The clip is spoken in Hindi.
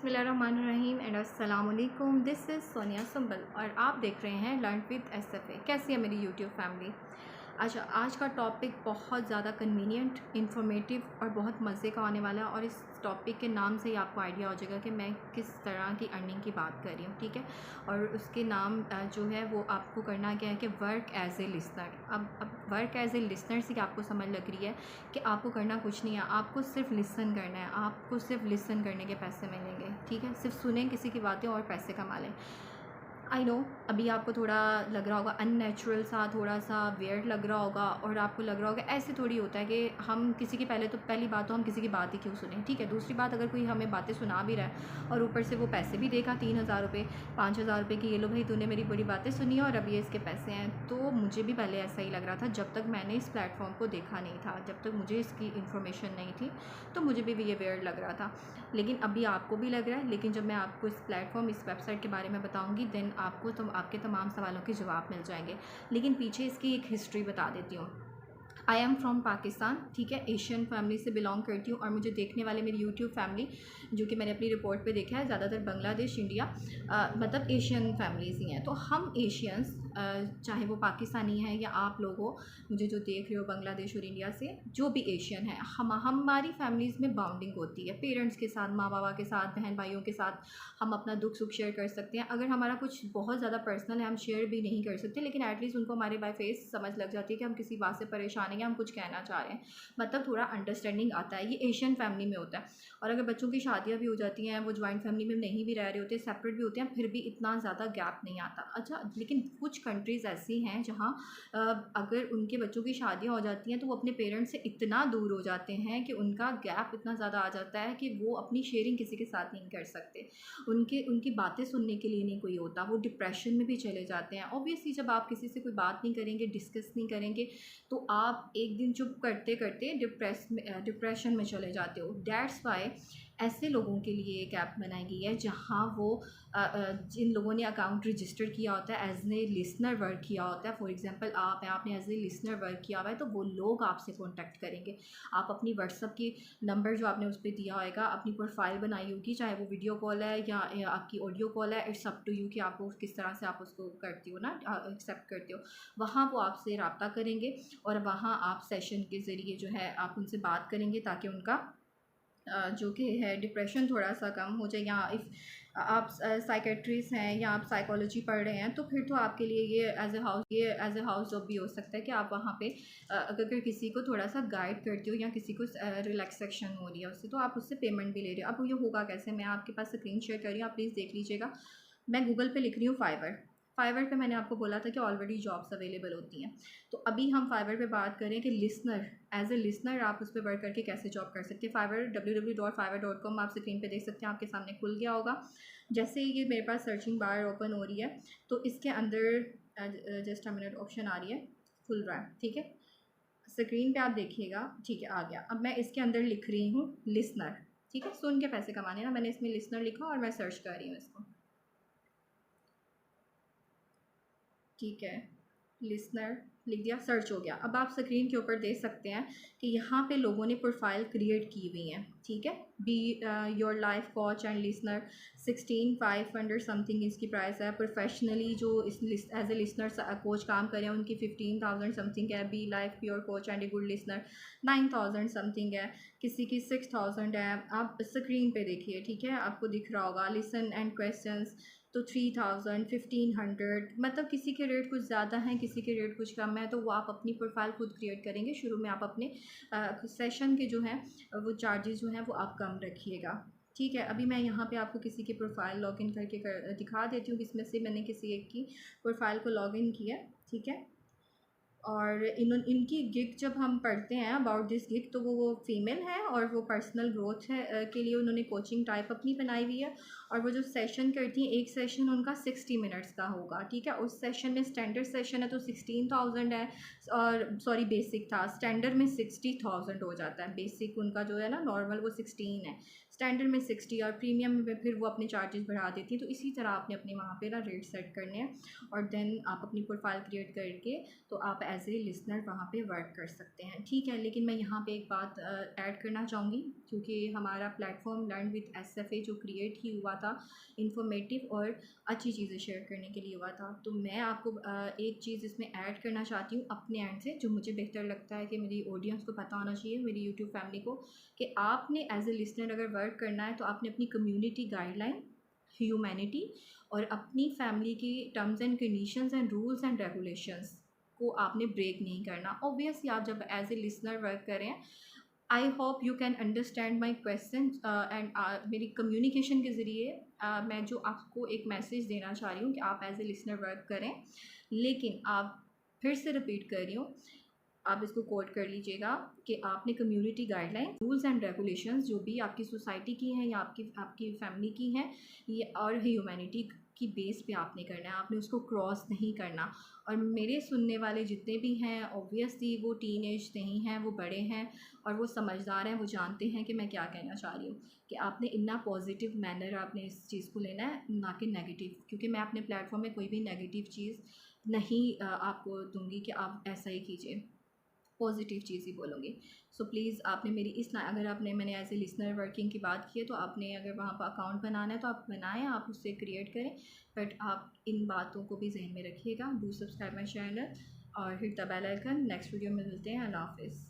बिस्मिल्लाहिर्रहमानिर्रहीम एंड अस्सलाम वालेकुम। दिस इज़ सोनिया संबल और आप देख रहे हैं लर्न विद एसएफए। कैसी है मेरी यूट्यूब फैमिली? अच्छा, आज का टॉपिक बहुत ज़्यादा कन्वीनियंट, इंफॉर्मेटिव और बहुत मज़े का होने वाला है। और इस टॉपिक के नाम से ही आपको आइडिया हो जाएगा कि मैं किस तरह की अर्निंग की बात कर रही हूँ, ठीक है। और उसके नाम जो है वो आपको करना क्या है कि वर्क एज ए लिसनर। अब वर्क एज ए लिसनर से आपको समझ लग रही है कि आपको करना कुछ नहीं है, आपको सिर्फ लिसन करना है। आपको सिर्फ लिसन करने के पैसे मिलेंगे, ठीक है। सिर्फ सुनें किसी की बातें और पैसे कमा लें। आई नो अभी आपको थोड़ा लग रहा होगा अननेचुरल सा, थोड़ा सा वियर्ड लग रहा होगा और आपको लग रहा होगा ऐसे थोड़ी होता है कि हम किसी की पहली बात तो हम किसी की बात ही क्यों सुने, ठीक है। दूसरी बात, अगर कोई हमें बातें सुना भी रहा है और ऊपर से वो पैसे भी देगा 3,000 रुपये 5,000 रुपये की, ये लो भाई तूने मेरी बड़ी बातें सुनी और अब ये इसके पैसे हैं, तो मुझे भी पहले ऐसा ही लग रहा था जब तक मैंने इस प्लेटफॉर्म को देखा नहीं था, जब तक मुझे इसकी इन्फॉर्मेशन नहीं थी, तो मुझे भी ये वियर्ड लग रहा था। लेकिन अभी आपको भी लग रहा है, लेकिन जब मैं आपको इस प्लेटफॉर्म, इस वेबसाइट के बारे में बताऊंगी देन आपको आपके तमाम सवालों के जवाब मिल जाएंगे। लेकिन पीछे इसकी एक हिस्ट्री बता देती हूँ। आई एम फ्रॉम पाकिस्तान, ठीक है। एशियन फैमिली से बिलोंग करती हूँ और मुझे देखने वाले मेरी यूट्यूब फैमिली, जो कि मैंने अपनी रिपोर्ट पे देखा है, ज़्यादातर बांग्लादेश, इंडिया, मतलब एशियन फैमिलीज़ ही हैं। तो हम एशियंस, चाहे वो पाकिस्तानी हैं या आप लोग हो, मुझे जो देख रहे हो बांग्लादेश और इंडिया से, जो भी एशियन है, हमारी फैमिलीज़ में बाउंडिंग होती है पेरेंट्स के साथ, माँ बाबा के साथ, बहन भाइयों के साथ। हम अपना दुख सुख शेयर कर सकते हैं। अगर हमारा कुछ बहुत ज़्यादा पर्सनल है हम शेयर भी नहीं कर सकते, लेकिन एटलीस्ट उनको हमारे बाय फेस समझ लग जाती है कि हम किसी बात से परेशान हैं या हम कुछ कहना चाह रहे हैं, मतलब थोड़ा अंडरस्टैंडिंग आता है। ये एशियन फैमिली में होता है। और अगर बच्चों की शादियाँ भी हो जाती हैं, वो जॉइंट फैमिली में नहीं भी रह रहे होते, सेपरेट भी होते हैं, फिर भी इतना ज़्यादा गैप नहीं आता। अच्छा, लेकिन कुछ कंट्रीज़ ऐसी हैं जहाँ अगर उनके बच्चों की शादियाँ हो जाती हैं तो वो अपने पेरेंट्स से इतना दूर हो जाते हैं कि उनका गैप इतना ज़्यादा आ जाता है कि वो अपनी शेयरिंग किसी के साथ नहीं कर सकते। उनकी बातें सुनने के लिए नहीं कोई होता, वो डिप्रेशन में भी चले जाते हैं। ऑब्वियसली जब आप किसी से कोई बात नहीं करेंगे, डिस्कस नहीं करेंगे, तो आप एक दिन चुप करते करते डिप्रेशन में चले जाते हो। दैट्स वाई ऐसे लोगों के लिए एक ऐप बनाई गई है जहाँ वो जिन लोगों ने अकाउंट रजिस्टर किया होता है, एज ए लिसनर वर्क किया होता है, फॉर एग्जांपल आप हैं, आपने एज ए लिसनर वर्क किया हुआ है, तो वो लोग आपसे कॉन्टैक्ट करेंगे। आप अपनी व्हाट्सअप की नंबर जो आपने उस पर दिया होगा, अपनी प्रोफाइल बनाई होगी, चाहे वो वीडियो कॉल है या आपकी ऑडियो कॉल है, इट्स अप टू यू कि आपको किस तरह से आप उसको करती हो ना, एक्सेप्ट करते हो। वहाँ वो आपसे रब्ता करेंगे और वहाँ आप सेशन के ज़रिए जो है आप उनसे बात करेंगे ताकि उनका जो कि है डिप्रेशन थोड़ा सा कम हो जाए। या इफ़ आप साइकेट्रिस्ट हैं या आप साइकोलॉजी पढ़ रहे हैं, तो फिर तो आपके लिए ये एज ए हाउस जॉब भी हो सकता है कि आप वहाँ पे अगर किसी को थोड़ा सा गाइड करते हो या किसी को रिलैक्सेशन हो रही है उससे, तो आप उससे पेमेंट भी ले रहे हो। अब ये होगा कैसे, मैं आपके पास स्क्रीन शेयर कर रही हूँ, आप प्लीज़ देख लीजिएगा। मैं गूगल पे लिख रही हूँ फाइवर पे मैंने आपको बोला था कि ऑलरेडी जॉब्स अवेलेबल होती हैं। तो अभी हम फाइवर पे बात करें कि लिसनर, एज ए लिसनर आप उस पर वर्क करके कैसे जॉब कर सकते हैं। फाइवर www.fiverr.com आप स्क्रीन पे देख सकते हैं, आपके सामने खुल गया होगा। जैसे ही ये मेरे पास सर्चिंग बार ओपन हो रही है तो इसके अंदर जस्ट अ मिनट ऑप्शन आ रही है, खुल रहा है, ठीक है। स्क्रीन पे आप देखिएगा, ठीक है, आ गया। अब मैं इसके अंदर लिख रही हूँ लिसनर, ठीक है। सुन के पैसे कमाने ना, मैंने इसमें लिसनर लिखा और मैं सर्च कर रही हूँ इसको, ठीक है। लिसनर लिख दिया, सर्च हो गया। अब आप स्क्रीन के ऊपर देख सकते हैं कि यहाँ पे लोगों ने प्रोफाइल क्रिएट की हुई है, ठीक है। Be your life coach and listener, 16,500 something इसकी प्राइस है। प्रोफेशनली जो इस एज ए लिसनर कोच काम कर रहे हैं उनकी 15,000 समथिंग है। Be life pure coach and a good listener 9,000 something है। किसी की 6,000 है। आप स्क्रीन पे देखिए, ठीक है, आपको दिख रहा होगा। लिसन एंड क्वेश्चंस तो 3,000 1,500, मतलब किसी के रेट कुछ ज़्यादा हैं, किसी के रेट कुछ कम है। तो वो आप अपनी प्रोफाइल खुद क्रिएट करेंगे। शुरू में आप अपने सेशन के जो हैं वो चार्जेस जो हैं वो आप कम रखिएगा, ठीक है। अभी मैं यहाँ पे आपको किसी की प्रोफाइल लॉगिन करके दिखा देती हूँ, इसमें से मैंने किसी एक की प्रोफाइल को लॉगिन किया, ठीक है। और इनकी गिग जब हम पढ़ते हैं अबाउट दिस गिग, तो वो फीमेल है और वो पर्सनल ग्रोथ है के लिए उन्होंने कोचिंग टाइप अपनी बनाई हुई है। और वो जो सेशन करती हैं, एक सेशन उनका 60 मिनट्स का होगा, ठीक है। उस सेशन में स्टैंडर्ड सेशन है तो 16,000 है, और सॉरी बेसिक था, स्टैंडर्ड में 60,000 हो जाता है। बेसिक उनका जो है ना नॉर्मल वो 16 है, स्टैंडर्ड में 60, और प्रीमियम में फिर वो अपने चार्जेस बढ़ा देती है। तो इसी तरह आपने अपने वहाँ पे ना रेट सेट करने हैं और देन आप अपनी प्रोफाइल क्रिएट करके तो आप एज ए लिसनर वहाँ पे वर्क कर सकते हैं, ठीक है। लेकिन मैं यहाँ पे एक बात ऐड करना चाहूँगी, क्योंकि हमारा प्लेटफॉर्म लर्न विद एसएफए जो क्रिएट ही हुआ था इंफॉर्मेटिव और अच्छी चीज़ें शेयर करने के लिए हुआ था। तो मैं आपको एक चीज़ इसमें ऐड करना चाहती हूँ अपने एंड से, जो मुझे बेहतर लगता है कि मेरी ऑडियंस को पता होना चाहिए, मेरी यूट्यूब फैमिली को, कि आपने एज ए लिसनर अगर वर्क करना है तो आपने अपनी कम्युनिटी गाइडलाइन, ह्यूमैनिटी और अपनी फैमिली की terms and conditions and rules and regulations को आपने ब्रेक नहीं करना। ऑब्वियसली आप जब एज ए लिसनर वर्क करें, I hope you can understand my question and मेरी कम्युनिकेशन के ज़रिए मैं जो आपको एक मैसेज देना चाह रही हूँ कि आप एज ए लिसनर वर्क करें, लेकिन आप फिर से रिपीट कर रही हूँ, आप इसको कोट कर लीजिएगा कि आपने community guideline, rules and regulations जो भी आपकी सोसाइटी की हैं या आपकी फैमिली की हैं, ये और ह्यूमैनिटी की बेस पे आपने करना है, आपने उसको क्रॉस नहीं करना। और मेरे सुनने वाले जितने भी हैं ऑब्वियसली वो टीन एज नहीं हैं, वो बड़े हैं और वो समझदार हैं, वो जानते हैं कि मैं क्या कहना चाह रही हूँ, कि आपने इतना पॉजिटिव मैनर आपने इस चीज़ को लेना है, ना कि नेगेटिव, क्योंकि मैं अपने प्लेटफॉर्म में कोई भी नेगेटिव चीज़ नहीं आपको दूंगी कि आप ऐसा ही कीजिए, पॉजिटिव चीज़ ही बोलूँगी। सो प्लीज़ आपने मेरी अगर आपने मैंने एज ए लिसनर वर्किंग की बात की है तो आपने अगर वहाँ पर अकाउंट बनाना है तो आप बनाएं, आप उससे क्रिएट करें, बट आप इन बातों को भी जहन में रखिएगा। डू सब्सक्राइब माई चैनल और hit the bell icon. Next video में मिलते हैं। अल्लाह हाफिज़।